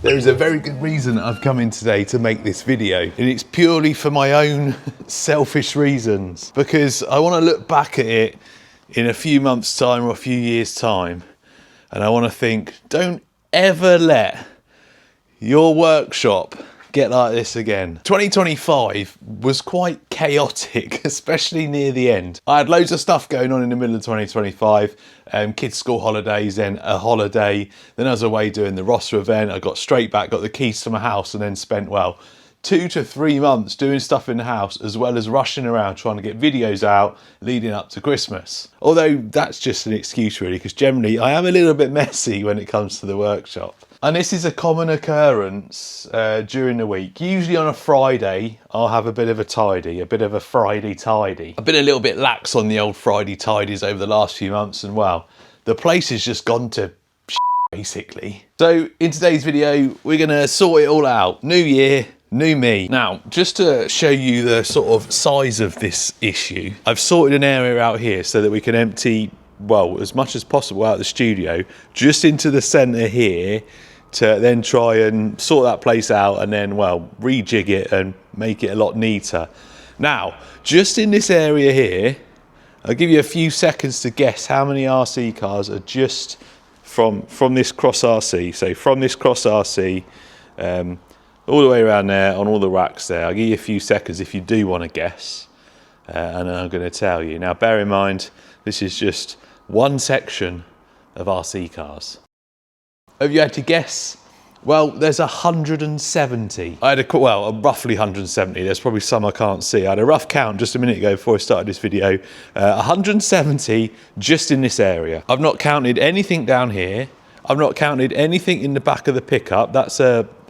There is a very good reason I've come in today to make this video, and it's purely for my own selfish reasons, because I want to look back at it in a few months' time or a few years' time, and I want to think, don't ever let your workshop get like this again. 2025 was quite chaotic, especially near the end. I had loads of stuff going on in the middle of 2025, kids' school holidays, then a holiday, then I was away doing the Rossa event. I got straight back, got the keys to my house, and then spent, well, 2 to 3 months doing stuff in the house, as well as rushing around trying to get videos out leading up to Christmas. Although that's just an excuse really, because generally I am a little bit messy when it comes to the workshop. And this is a common occurrence during the week. Usually on a Friday, I'll have a bit of a tidy, a bit of a Friday tidy. I've been a little bit lax on the old Friday tidies over the last few months, and well, the place has just gone to basically. So in today's video, we're gonna sort it all out. New year, new me. Now, just to show you the sort of size of this issue, I've sorted an area out here so that we can empty, well, as much as possible out of the studio, just into the centre here, to then try and sort that place out and then, well, rejig it and make it a lot neater. Now, just in this area here, I'll give you a few seconds to guess how many RC cars are just from this cross RC. So from this cross RC, all the way around there, on all the racks there. I'll give you a few seconds if you do want to guess, and I'm going to tell you. Now, bear in mind, this is just one section of RC cars. Have you had to guess? Well, there's 170. I had roughly 170. There's probably some I can't see. I had a rough count just a minute ago before I started this video. 170 just in this area. I've not counted anything down here. I've not counted anything in the back of the pickup. That's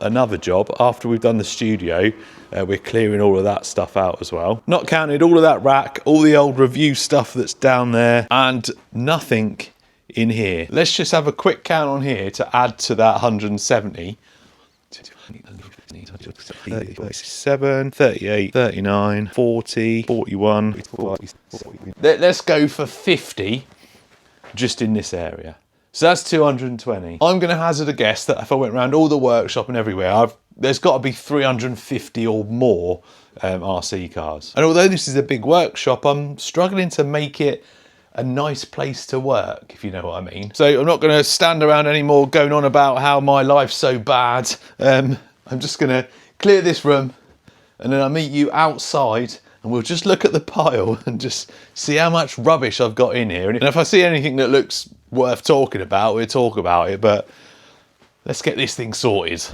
another job. After we've done the studio, we're clearing all of that stuff out as well. Not counted all of that rack, all the old review stuff that's down there, and nothing in here. Let's just have a quick count on here to add to that 170. 37, 38, 39, 40, 41. Let's go for 50 just in this area. So that's 220. I'm going to hazard a guess that if I went around all the workshop and everywhere, there's got to be 350 or more RC cars. And although this is a big workshop, I'm struggling to make it a nice place to work, if you know what I mean. So I'm not going to stand around anymore going on about how my life's so bad. I'm just going to clear this room, and then I'll meet you outside, and we'll just look at the pile and just see how much rubbish I've got in here. And if I see anything that looks worth talking about, we'll talk about it, but let's get this thing sorted.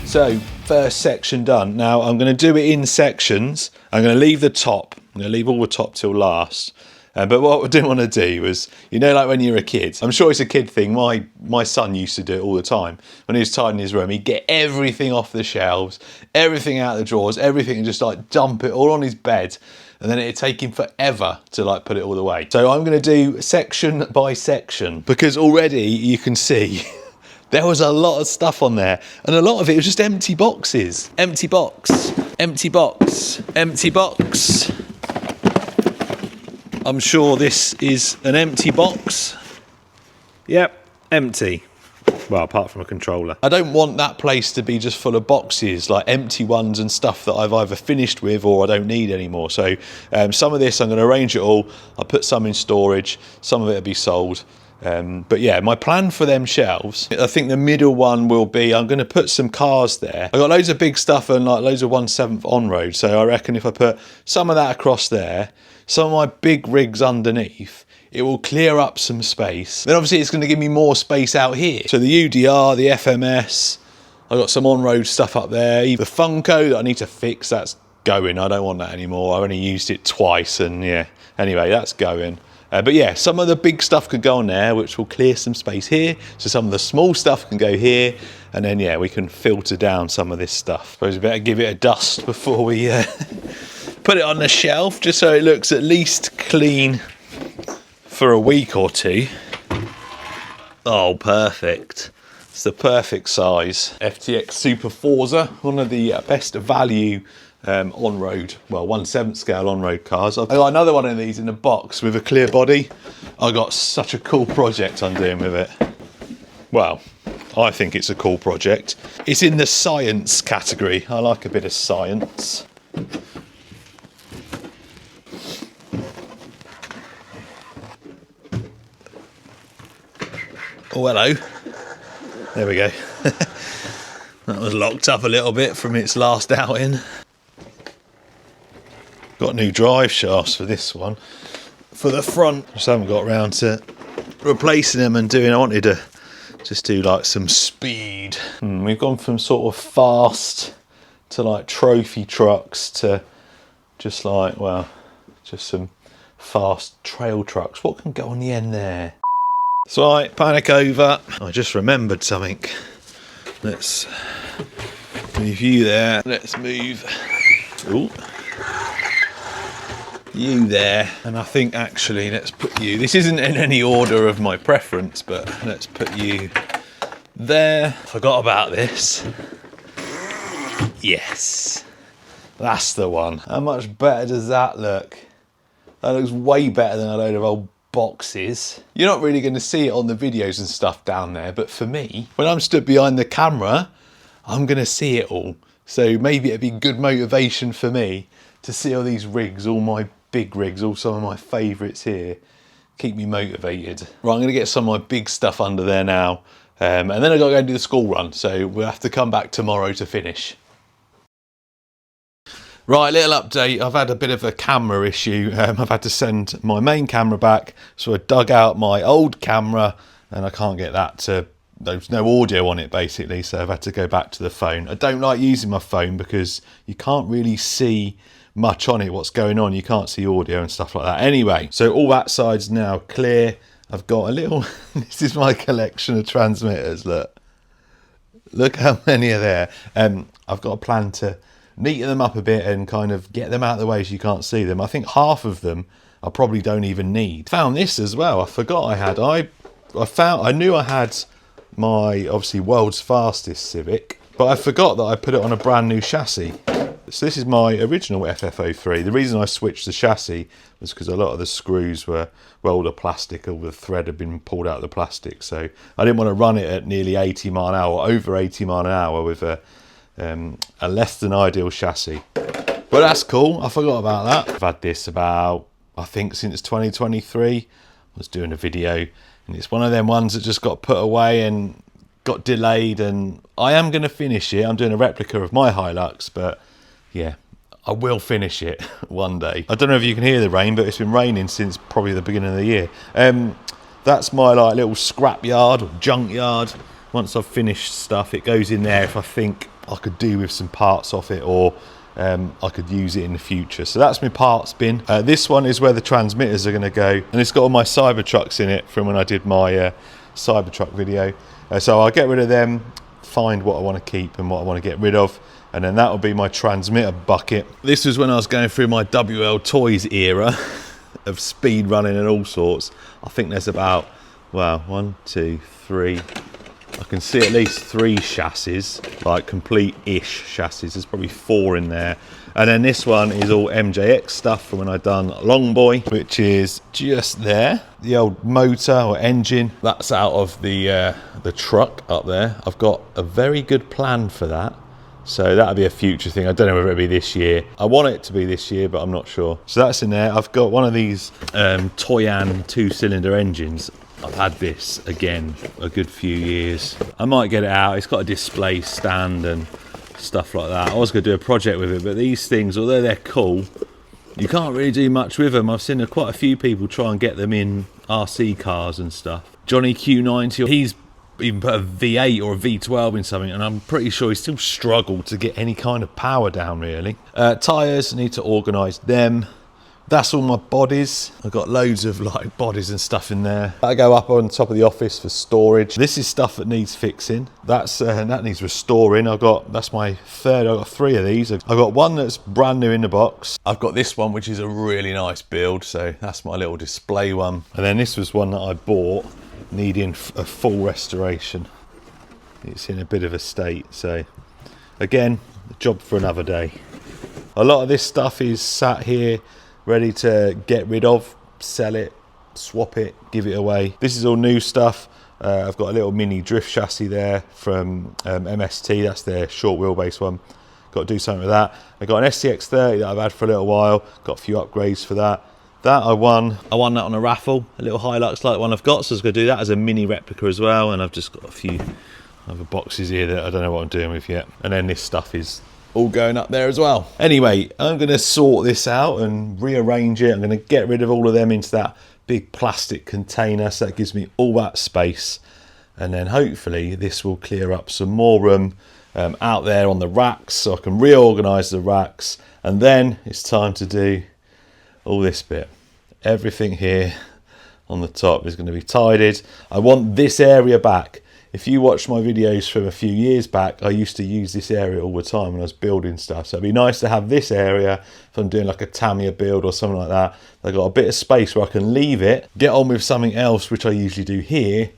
So, first section done. Now, I'm going to do it in sections. I'm going to leave the top. I'm going to leave all the top till last. But what I didn't want to do was, you know, like when you're a kid, I'm sure it's a kid thing. My son used to do it all the time. When he was tidying his room, he'd get everything off the shelves, everything out of the drawers, everything, and just like dump it all on his bed. And then it'd take him forever to like put it all away. So I'm going to do section by section, because already you can see there was a lot of stuff on there, and a lot of it was just empty boxes. Empty box, empty box, empty box. I'm sure this is an empty box. Yep, empty. Well, apart from a controller. I don't want that place to be just full of boxes, like empty ones and stuff that I've either finished with or I don't need anymore. So some of this, I'm going to arrange it all. I'll put some in storage, some of it will be sold. But yeah, my plan for them shelves, I think the middle one will be, I'm going to put some cars there. I've got loads of big stuff and like loads of 1/7 on-road. So I reckon if I put some of that across there, some of my big rigs underneath, it will clear up some space. Then obviously it's going to give me more space out here. So the UDR, the FMS, I've got some on-road stuff up there. The Funko that I need to fix, that's going. I don't want that anymore. I've only used it twice, and yeah, anyway, that's going. But yeah, some of the big stuff could go on there, which will clear some space here. So some of the small stuff can go here. And then, yeah, we can filter down some of this stuff. Suppose we better give it a dust before we put it on the shelf, just so it looks at least clean for a week or two. Oh, perfect. It's the perfect size. FTX Super Forza, one of the best value on-road, well, 1/7 scale on-road cars. I got another one of these in a box with a clear body. I got such a cool project I'm doing with it. Well, I think it's a cool project. It's in the science category. I like a bit of science. Oh, hello. There we go. That was locked up a little bit from its last outing. Got new drive shafts for this one. For the front, just haven't got around to replacing them and doing. I wanted to just do like some speed. We've gone from sort of fast to like trophy trucks to just like, well, just some fast trail trucks. What can go on the end there? So right, panic over. I just remembered something. Let's move you there. Let's move ooh, you there. And I think actually let's put you, this isn't in any order of my preference, but let's put you there. Forgot about this. Yes, that's the one. How much better does that look? That looks way better than a load of old boxes. You're not really going to see it on the videos and stuff down there, but for me, when I'm stood behind the camera, I'm going to see it all. So maybe it'd be good motivation for me to see all these rigs, all my big rigs, all some of my favourites here. Keep me motivated. Right, I'm going to get some of my big stuff under there now, and then I've got to go and do the school run, so we'll have to come back tomorrow to finish. Right, little update. I've had a bit of a camera issue. I've had to send my main camera back, so I dug out my old camera and I can't get that to, there's no audio on it basically, so I've had to go back to the phone. I don't like using my phone because you can't really see much on it, what's going on. You can't see audio and stuff like that. Anyway, so all that side's now clear. I've got a little, this is my collection of transmitters, look how many are there. I've got a plan to neaten them up a bit and kind of get them out of the way so you can't see them. I think half of them I probably don't even need. Found this as well. I forgot I had. I knew I had my obviously world's fastest Civic, but I forgot that I put it on a brand new chassis. So this is my original FF03. The reason I switched the chassis was because a lot of the screws were welded plastic, or the thread had been pulled out of the plastic. So I didn't want to run it at nearly 80 mile an hour, over 80 mile an hour with a less than ideal chassis. But that's cool, I forgot about that. I've had this about, I think since 2023. I was doing a video and it's one of them ones that just got put away and got delayed, and I am going to finish it. I'm doing a replica of my Hilux, but yeah, I will finish it one day. I don't know if you can hear the rain, but it's been raining since probably the beginning of the year. That's my like little scrap yard or junk yard. Once I've finished stuff, it goes in there if I think I could do with some parts off it, or I could use it in the future. So that's my parts bin. This one is where the transmitters are going to go, and it's got all my Cybertrucks in it from when I did my Cybertruck video. So I'll get rid of them, find what I want to keep and what I want to get rid of, and then that will be my transmitter bucket. This was when I was going through my WL Toys era of speed running and all sorts. I think there's about, well, 1, 2, 3... I can see at least 3 chassis, like complete-ish chassis. There's probably 4 in there. And then this one is all MJX stuff from when I done Longboy, which is just there. The old motor or engine, that's out of the truck up there. I've got a very good plan for that. So that'll be a future thing. I don't know whether it'll be this year. I want it to be this year, but I'm not sure. So that's in there. I've got one of these Toyan 2-cylinder engines. I've had this again a good few years. I might get it out. It's got a display stand and stuff like that. I was going to do a project with it, but these things, although they're cool, you can't really do much with them. I've seen quite a few people try and get them in RC cars and stuff. Johnny Q90, he's even put a V8 or a V12 in something, and I'm pretty sure he still struggled to get any kind of power down, really. Tyres, need to organise them. That's all my bodies. I've got loads of like bodies and stuff in there. I go up on top of the office for storage. This is stuff that needs fixing. That needs restoring. That's my third. I've got 3 of these. I've got one that's brand new in the box. I've got this one, which is a really nice build. So that's my little display one. And then this was one that I bought, needing a full restoration. it's in a bit of a state. So again, a job for another day. A lot of this stuff is sat here ready to get rid of, sell it, swap it, give it away. This is all new stuff. I've got a little mini drift chassis there from MST, that's their short wheelbase one. Got to do something with that. I got an SCX30 that I've had for a little while, got a few upgrades for that. That I won that on a raffle, a little Hilux like the one I've got, so I was going to do that as a mini replica as well, and I've just got a few other boxes here that I don't know what I'm doing with yet. And then this stuff is all going up there as well. Anyway, I'm going to sort this out and rearrange it. I'm going to get rid of all of them into that big plastic container, so that gives me all that space, and then hopefully this will clear up some more room out there on the racks, so I can reorganize the racks, and then it's time to do all this bit. Everything here on the top is going to be tidied. I want this area back. If you watch my videos from a few years back, I used to use this area all the time when I was building stuff. So it'd be nice to have this area if I'm doing like a Tamiya build or something like that. I've got a bit of space where I can leave it, get on with something else, which I usually do here.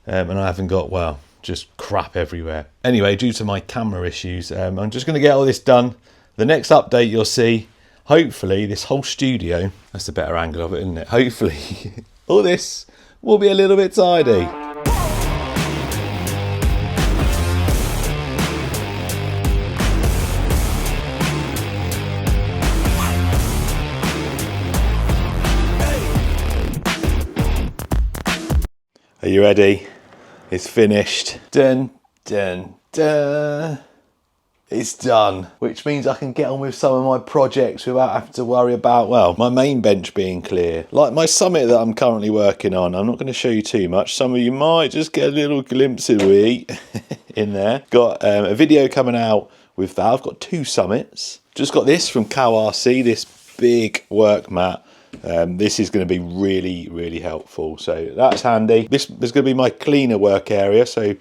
And I haven't got, well, just crap everywhere. Anyway, due to my camera issues, I'm just going to get all this done. The next update you'll see, hopefully this whole studio, that's the better angle of it, isn't it? Hopefully all this will be a little bit tidy. Are you ready? It's finished. Dun, dun, dun. It's done, which means I can get on with some of my projects without having to worry about, well, my main bench being clear. Like my Summit that I'm currently working on, I'm not going to show you too much. Some of you might just get a little glimpse of it in there. Got a video coming out with that. I've got 2 Summits. Just got this from Cow RC, this big work mat. This is going to be really, really helpful. So that's handy. This is going to be my cleaner work area. So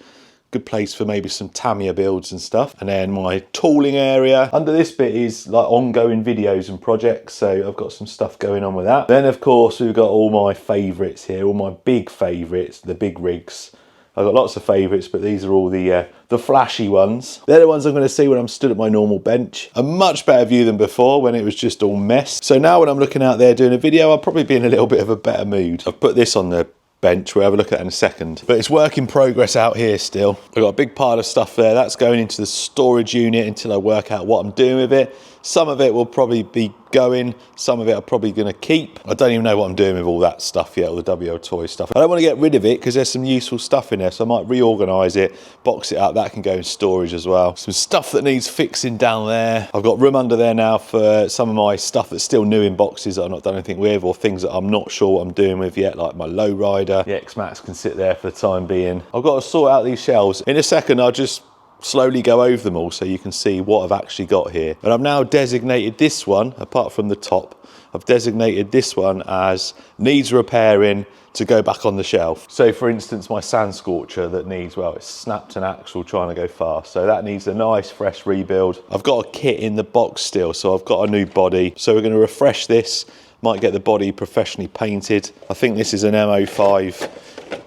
good place for maybe some Tamiya builds and stuff. And then my tooling area under this bit is like ongoing videos and projects, so I've got some stuff going on with that. Then of course we've got all my favourites here, all my big favourites, the big rigs. I've got lots of favourites, but these are all the flashy ones. They're the ones I'm going to see when I'm stood at my normal bench. A much better view than before when it was just all mess. So now when I'm looking out there doing a video, I'll probably be in a little bit of a better mood. I've put this on the bench, we'll have a look at it in a second. But it's work in progress out here still. I've got a big pile of stuff there. That's going into the storage unit until I work out what I'm doing with it. Some of it will probably be going, some of it I'm probably going to keep. I don't even know what I'm doing with all that stuff yet, all the WO toy stuff. I don't want to get rid of it because there's some useful stuff in there, so I might reorganise it, box it up. That can go in storage as well. Some stuff that needs fixing down there. I've got room under there now for some of my stuff that's still new in boxes that I've not done anything with, or things that I'm not sure what I'm doing with yet, like my lowrider. The X-Max can sit there for the time being. I've got to sort out these shelves. In a second, I'll just slowly go over them all so you can see what I've actually got here. And I've now designated this one, apart from the top, I've designated this one as needs repairing to go back on the shelf. So for instance, my sand scorcher that needs, well, it's snapped an axle trying to go fast. So that needs a nice fresh rebuild. I've got a kit in the box still, so I've got a new body. So we're going to refresh this, might get the body professionally painted. I think this is an MO5.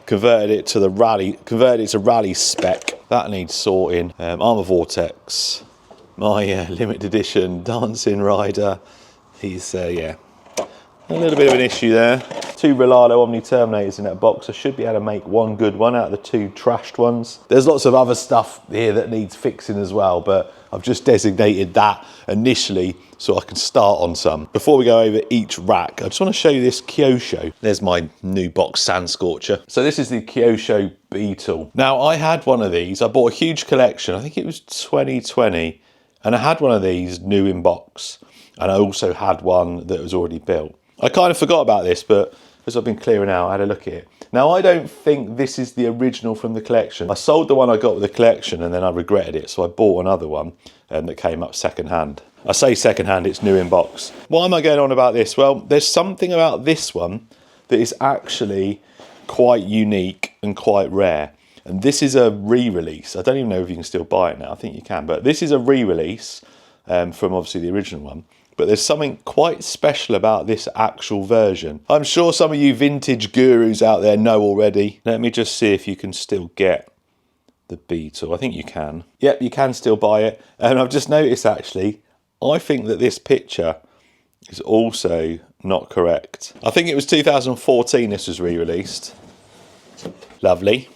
Converted it to rally spec. That needs sorting. Armour Vortex, my limited edition dancing rider. He's yeah, a little bit of an issue there. 2 Rolado Omni Terminators in that box. I should be able to make one good one out of the 2 trashed ones. There's lots of other stuff here that needs fixing as well, but I've just designated that initially so I can start on some. Before we go over each rack, I just want to show you this Kyosho. There's my new box sand scorcher. So this is the Kyosho Beetle. Now I had one of these. I bought a huge collection. I think it was 2020. And I had one of these new in box. And I also had one that was already built. I kind of forgot about this, but as I've been clearing out, I had a look at it. Now, I don't think this is the original from the collection. I sold the one I got with the collection and then I regretted it, so I bought another one that came up second hand. I say second hand, it's new in box. Why am I going on about this? Well, there's something about this one that is actually quite unique and quite rare. And this is a re-release. I don't even know if you can still buy it now. I think you can, but this is a re-release from obviously the original one. But there's something quite special about this actual version. I'm sure some of you vintage gurus out there know already. Let me just see if you can still get the Beetle. I think you can. Yep, you can still buy it. And I've just noticed, actually, I think that this picture is also not correct. I think it was 2014 this was re-released. Lovely.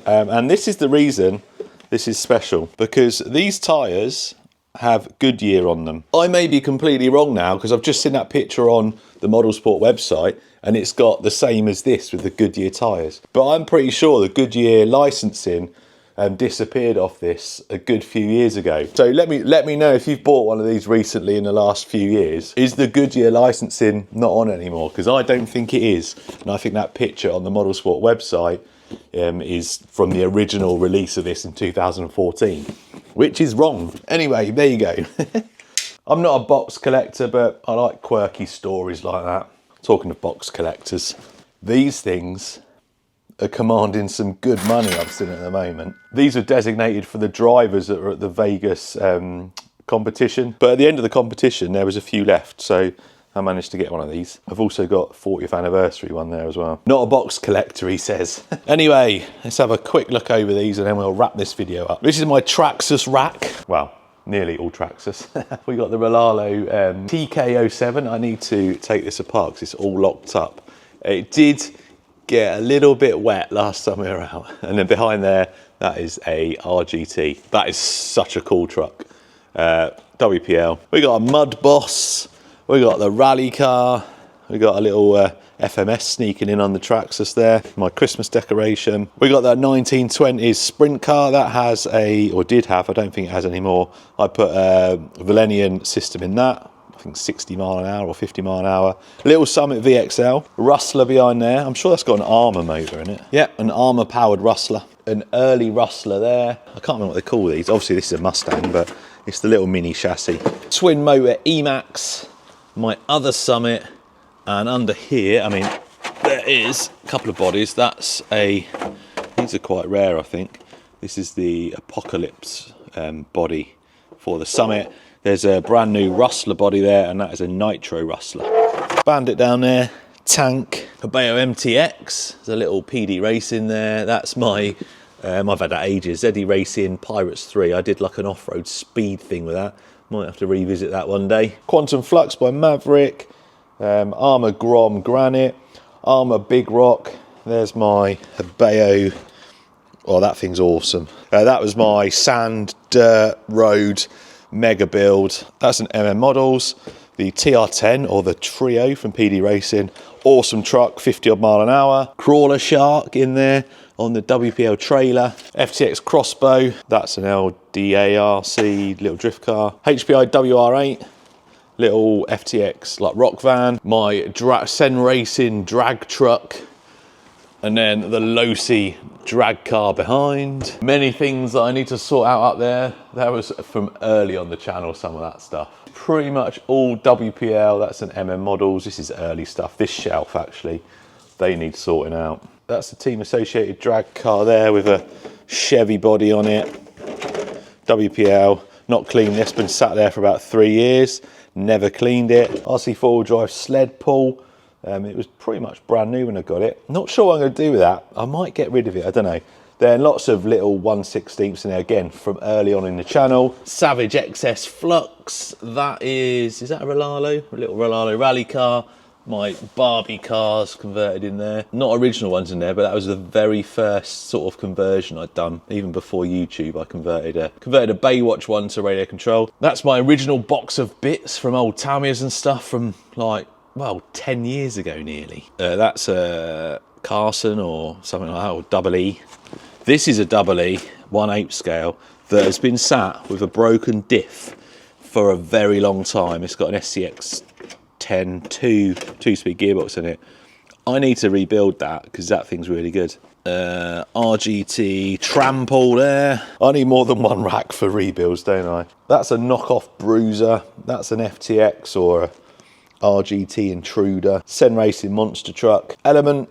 And this is the reason this is special, because these tyres have Goodyear on them. I may be completely wrong now, because I've just seen that picture on the Model Sport website and it's got the same as this with the Goodyear tyres. But I'm pretty sure the Goodyear licensing disappeared off this a good few years ago. So let me know if you've bought one of these recently in the last few years. Is the Goodyear licensing not on anymore? Because I don't think it is. And I think that picture on the Model Sport website is from the original release of this in 2014, which is wrong. Anyway, there you go. I'm not a box collector, but I like quirky stories like that. Talking of box collectors, these things are commanding some good money I've seen at the moment. These are designated for the drivers that are at the Vegas competition. But at the end of the competition, there was a few left. So I managed to get one of these. I've also got 40th anniversary one there as well. Not a box collector, he says. Anyway, let's have a quick look over these and then we'll wrap this video up. This is my Traxxas rack. Well, nearly all Traxxas. We got the Rolalo TK07. I need to take this apart because it's all locked up. It did get a little bit wet last time we were out. And then behind there, that is a RGT. That is such a cool truck. WPL. We got a Mud Boss. We got the rally car. We got a little FMS sneaking in on the Traxxas there. My Christmas decoration. We got that 1920s sprint car that has or did have, I don't think it has anymore. I put a Valenian system in that. I think 60 mile an hour or 50 mile an hour. Little Summit VXL. Rustler behind there. I'm sure that's got an Armour motor in it. Yep, an Armour powered Rustler. An early Rustler there. I can't remember what they call these. Obviously this is a Mustang, but it's the little mini chassis. Twin motor Emax. My other Summit, and under here, I mean, there is a couple of bodies. These are quite rare, I think. This is the Apocalypse body for the Summit. There's a brand new Rustler body there, and that is a Nitro Rustler. Bandit down there, tank, Cabello MTX. There's a little PD Racing there. That's my, I've had that ages, Eddie Racing Pirates 3. I did like an off-road speed thing with that. Might have to revisit that one day. Quantum Flux by Maverick, Armour Grom Granite, Armour Big Rock. There's my Cabello. Oh, that thing's awesome. That was my sand, dirt, road, mega build. That's an MM Models. The TR10 or the Trio from PD Racing. Awesome truck, 50 odd mile an hour. Crawler Shark in there on the WPL trailer. FTX Crossbow, that's an LDARC little drift car. HPI WR8, little FTX like rock van. My Sen Racing drag truck. And then the Losi drag car behind. Many things that I need to sort out up there. That was from early on the channel, some of that stuff. Pretty much all WPL, that's an MM Models. This is early stuff. This shelf actually, they need sorting out. That's the Team Associated drag car there with a Chevy body on it. WPL, not cleaned this, been sat there for about 3 years. Never cleaned it. RC 4-wheel drive sled pull. It was pretty much brand new when I got it. Not sure what I'm going to do with that. I might get rid of it, I don't know. There are lots of little 1/16ths in there, again, from early on in the channel. Savage XS Flux, that is that a Rolalo? A little Rolalo rally car. My Barbie cars converted in there. Not original ones in there, but that was the very first sort of conversion I'd done. Even before YouTube, I converted a Baywatch one to radio control. That's my original box of bits from old Tamiya's and stuff from like, well, 10 years ago nearly. That's a Carson or something like that, or double E. This is a double E, 1/8 scale, that has been sat with a broken diff for a very long time. It's got an SCX 10 two-speed gearbox in it. I need to rebuild that because that thing's really good. RGT trample there. I need more than one rack for rebuilds, don't I? That's a knockoff Bruiser. That's an FTX or a RGT Intruder. Sen Racing monster truck. Element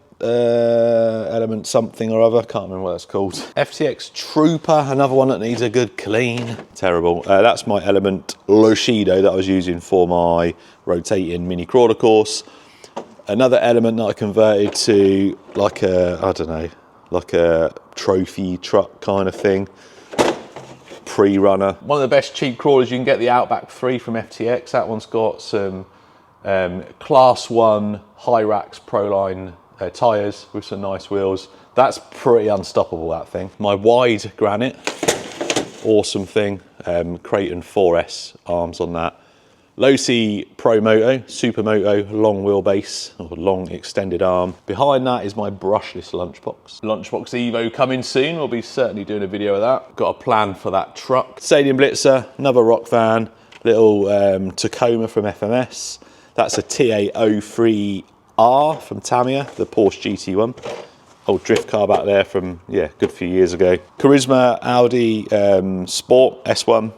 something or other, can't remember what it's called. FTX Trooper, another one that needs a good clean. Terrible. That's my Element Loshido that I was using for my rotating mini crawler course. Another Element that I converted to like a, I don't know, like a trophy truck kind of thing. Pre-runner. One of the best cheap crawlers, you can get the Outback 3 from FTX. That one's got some Class 1 Hyrax Proline tyres with some nice wheels. That's pretty unstoppable, that thing. My wide granite, awesome thing. Creighton 4S arms on that. Losi Pro Moto, Supermoto, long wheelbase, or long extended arm. Behind that is my brushless lunchbox. Lunchbox Evo coming soon. We'll be certainly doing a video of that. Got a plan for that truck. Stadium Blitzer, another rock van, little Tacoma from FMS. That's a TA03R from Tamiya, the Porsche GT1. Old drift car back there from, yeah, a good few years ago. Charisma Audi Sport S1,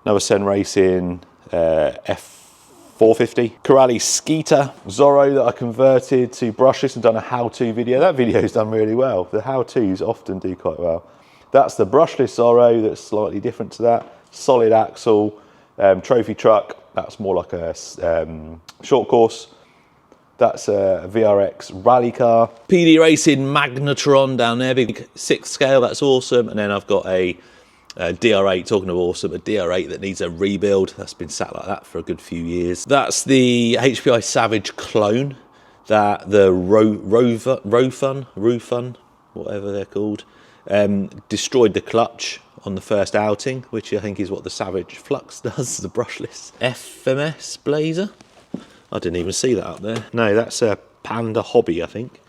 another Sen Racing F450. Corrali Skeeter Zorro that I converted to brushless and done a how-to video. That video's done really well. The how-tos often do quite well. That's the brushless Zorro that's slightly different to that. Solid axle, trophy truck. That's more like a short course. That's a VRX rally car. PD Racing Magnetron down there, big 6 scale, that's awesome. And then I've got a DR8, talking of awesome, a DR8 that needs a rebuild. That's been sat like that for a good few years. That's the HPI Savage clone that the Rofun, whatever they're called, destroyed the clutch on the first outing, which I think is what the Savage Flux does, the brushless. FMS Blazer. I didn't even see that up there. No, that's a Panda Hobby, I think.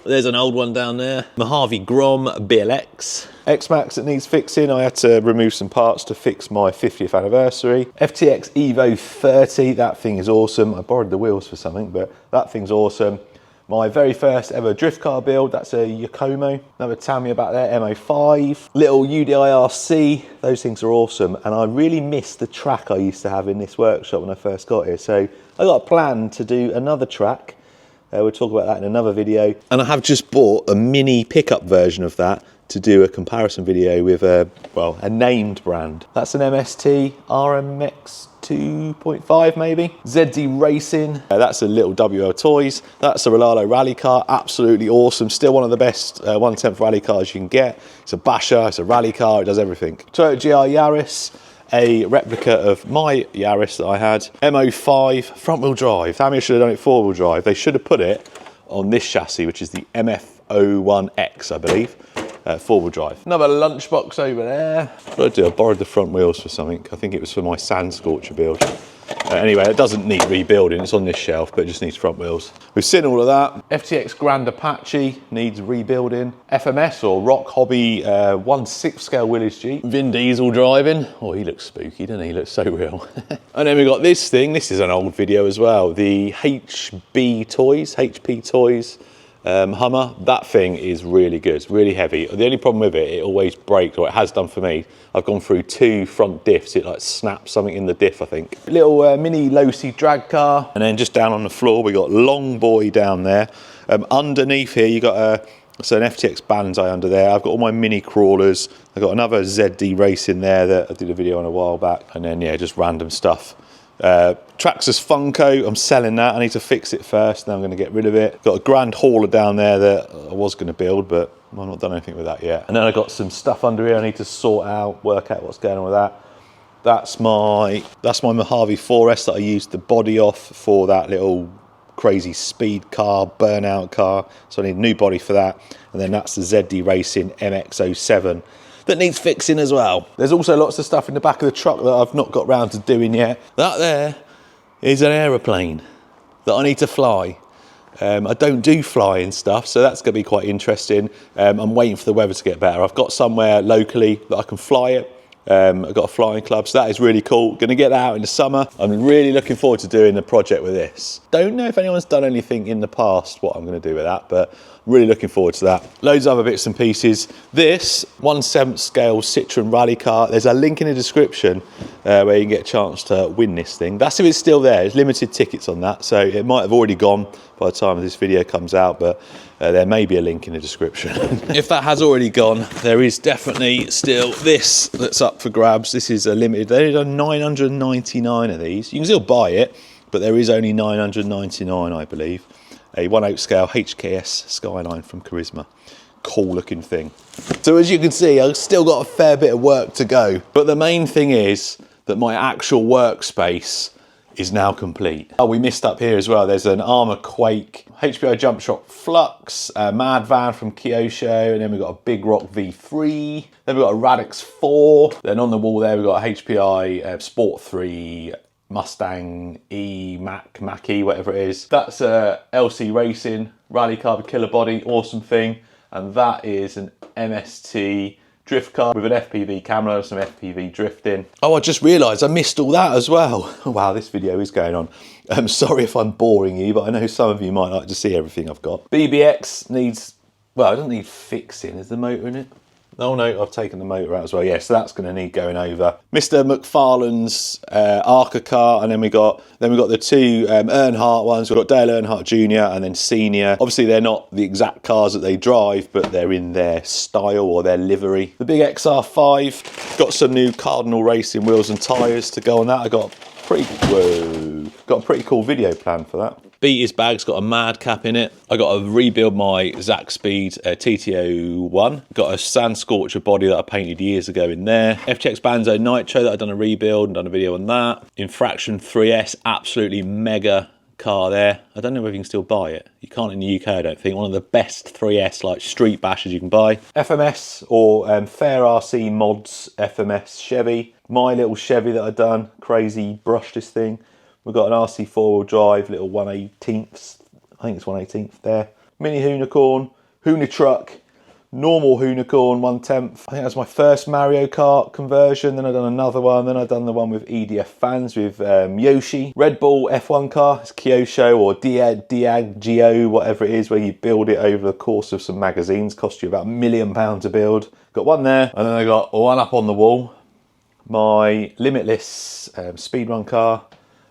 There's an old one down there. Mojave Grom BLX. X-Max that needs fixing. I had to remove some parts to fix my 50th anniversary. FTX Evo 30, that thing is awesome. I borrowed the wheels for something, but that thing's awesome. My very first ever drift car build, that's a Yakomo. Another Tamiya back there, MO5. Little UDIRC, those things are awesome. And I really miss the track I used to have in this workshop when I first got here. So I got a plan to do another track. We'll talk about that in another video. And I have just bought a mini pickup version of that to do a comparison video with a named brand. That's an MST RMX 2.5 maybe. ZD Racing, that's a little WL Toys. That's a Rolalo rally car, absolutely awesome. Still one of the best 1/10 rally cars you can get. It's a basher, it's a rally car, it does everything. Toyota GR Yaris, a replica of my Yaris that I had. MO5, front wheel drive. Tamiya should have done it 4-wheel drive. They should have put it on this chassis, which is the MF01X, I believe. 4-wheel drive. Another lunchbox over there. What did I do? I borrowed the front wheels for something. I think it was for my Sand Scorcher build. Anyway, it doesn't need rebuilding. It's on this shelf, but it just needs front wheels. We've seen all of that. FTX Grand Apache needs rebuilding. FMS or Rock Hobby 1/6 scale Willys Jeep. Vin Diesel driving. Oh, he looks spooky, doesn't he? He looks so real. And then we got this thing. This is an old video as well. The HP Toys Hummer. That thing is really good. It's really heavy. The only problem with it, it always breaks, or it has done for me. I've gone through 2 front diffs. It like snaps something in the diff, I think. Little mini Losi drag car. And then just down on the floor, we got Long Boy down there. Underneath here, you got an FTX Banzai under there. I've got all my mini crawlers. I've got another ZD race in there that I did a video on a while back. And then, yeah, just random stuff. Traxxas Funko, I'm selling that. I need to fix it first, then I'm going to get rid of it. Got a Grand Hauler down there that I was going to build, but I've not done anything with that yet. And then I got some stuff under here I need to sort out, work out what's going on with that. That's my Mojave 4S that I used the body off for that little crazy speed car, burnout car. So I need a new body for that. And then that's the ZD Racing MX-07. That needs fixing as well. There's also lots of stuff in the back of the truck that I've not got round to doing yet. That there is an aeroplane that I need to fly. I don't do flying stuff, so that's going to be quite interesting. I'm waiting for the weather to get better. I've got somewhere locally that I can fly it. I've got a flying club, so that is really cool. Going to get that out in the summer. I'm really looking forward to doing the project with this. Don't know if anyone's done anything in the past, what I'm going to do with that, but I'm really looking forward to that. Loads of other bits and pieces. This 1/7 scale Citroen rally car, there's a link in the description where you can get a chance to win this thing. That's if it's still there. There's limited tickets on that, so it might have already gone by the time this video comes out, but there may be a link in the description. If that has already gone, there is definitely still this that's up for grabs. This is a limited. They've done 999 of these. You can still buy it, but there is only 999, I believe. A 1/8 scale HKS Skyline from Charisma. cool looking thing. So as you can see, I've still got a fair bit of work to go. But the main thing is that my actual workspace is now complete. Oh, we missed up here as well. There's an Armour Quake, HPI Jump Shot Flux, a Mad Van from Kyosho, and then we've got a Big Rock V3. Then we've got a Radix 4. Then on the wall there, we've got a HPI Sport 3, Mustang E, Mach-E, whatever it is. That's a LC Racing, Rally Car with Killer Body, awesome thing. And that is an MST drift car with an FPV camera, some FPV drifting. Oh, I just realised I missed all that as well. Wow, this video is going on. I'm sorry if I'm boring you, but I know some of you might like to see everything I've got. BBX needs, well, it doesn't need fixing. Is the motor in it? Oh no, I've taken the motor out as well. Yeah, so that's going to need going over. Mr. McFarlane's Arca car, and then we got the two Earnhardt ones. We've got Dale Earnhardt Jr. and then Senior. Obviously, they're not the exact cars that they drive, but they're in their style or their livery. The big XR5 got some new Cardinal Racing wheels and tyres to go on that. I got a pretty cool video plan for that. Beater's bag's got a mad cap in it. I got to rebuild my Zack Speed TTO1. Got a Sand Scorcher body that I painted years ago in there. FTX Banzo Nitro that I've done a rebuild and done a video on that. Infraction 3S, absolutely mega car there. I don't know whether you can still buy it. You can't in the UK, I don't think. One of the best 3S like street bashes you can buy. FMS or Fair RC Mods FMS Chevy. My little Chevy that I've done. Crazy brushed this thing. We've got an RC 4-wheel drive, little 1/18th, I think it's 1/18th there. Mini Hoonicorn, Hoonitruck, normal Hoonicorn 1/10th. I think that's my first Mario Kart conversion. Then I've done another one. Then I've done the one with EDF fans with Yoshi. Red Bull F1 car, it's Kyosho or Diageo, whatever it is, where you build it over the course of some magazines. Cost you about £1 million to build. Got one there, and then I got one up on the wall. My Limitless speedrun car.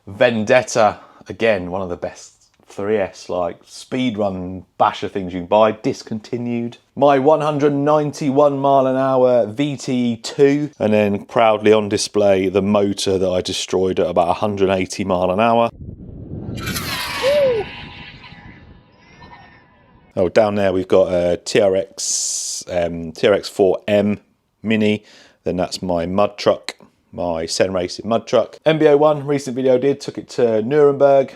Vendetta, again, one of the best 3S like speedrun basher things you can buy, discontinued. My 191 mile an hour VTE2, and then proudly on display the motor that I destroyed at about 180 mile an hour. Oh, down there we've got a TRX4M Mini, then that's my mud truck. My Sen Racing mud truck. MB01, recent video I did, took it to Nuremberg.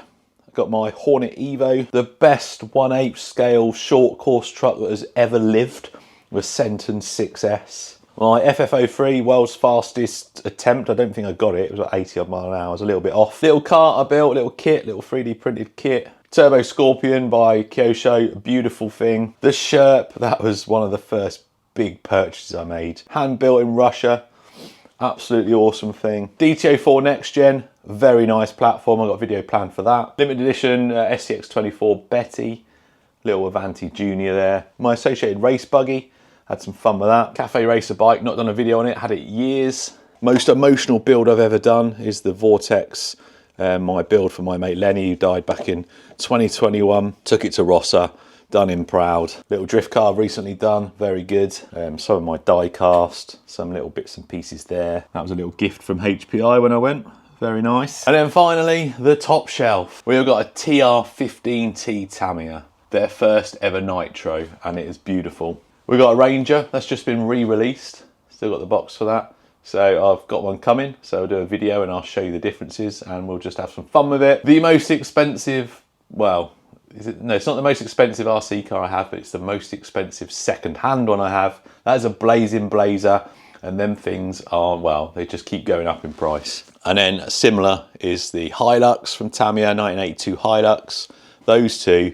Got my Hornet Evo. The best 1/8 scale short course truck that has ever lived was Senton 6S. My FF03, world's fastest attempt. I don't think I got it. It was like 80 odd mile an hour. I was a little bit off. Little cart I built, little kit, little 3D printed kit. Turbo Scorpion by Kyosho, beautiful thing. The Sherp, that was one of the first big purchases I made. Hand built in Russia. Absolutely awesome thing. DTO4 Next Gen, very nice platform. I've got a video planned for that. Limited edition SCX24 Betty, little Avanti Junior there. My associated race buggy, had some fun with that. Cafe Racer bike, not done a video on it, had it years. Most emotional build I've ever done is the Vortex, my build for my mate Lenny, who died back in 2021. Took it to Rossa. Done him proud. Little drift car I've recently done, very good. Some of my die cast, some little bits and pieces there. That was a little gift from HPI when I went, very nice. And then finally, the top shelf. We've got a TR15T Tamiya, their first ever nitro, and it is beautiful. We've got a Ranger that's just been re-released, still got the box for that. So I've got one coming, so I'll do a video and I'll show you the differences and we'll just have some fun with it. The most expensive, well, no, it's not the most expensive RC car I have, but it's the most expensive second-hand one I have. That is a Blazing Blazer, and them things are, well, they just keep going up in price. And then similar is the Hilux from Tamiya, 1982 Hilux. Those two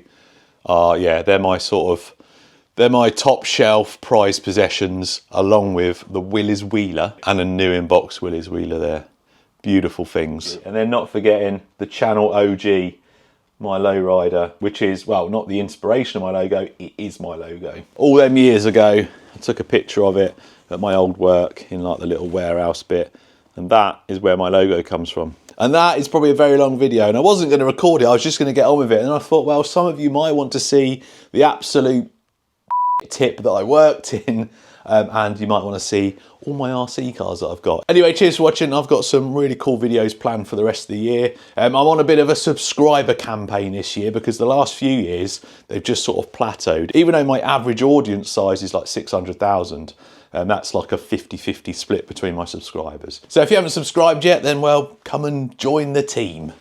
are, yeah, they're my top shelf prized possessions, along with the Willis Wheeler and a new in-box Willis Wheeler there. Beautiful things. And then not forgetting the Channel OG, my lowrider, which is, well, not the inspiration of my logo, it is my logo. All them years ago, I took a picture of it at my old work in like the little warehouse bit, and that is where my logo comes from. And that is probably a very long video, and I wasn't going to record it, I was just going to get on with it, and I thought, well, some of you might want to see the absolute tip that I worked in and you might want to see all my RC cars that I've got. Anyway, cheers for watching. I've got some really cool videos planned for the rest of the year. I'm on a bit of a subscriber campaign this year because the last few years they've just sort of plateaued. Even though my average audience size is like 600,000, that's like a 50-50 split between my subscribers. So if you haven't subscribed yet, then well, come and join the team.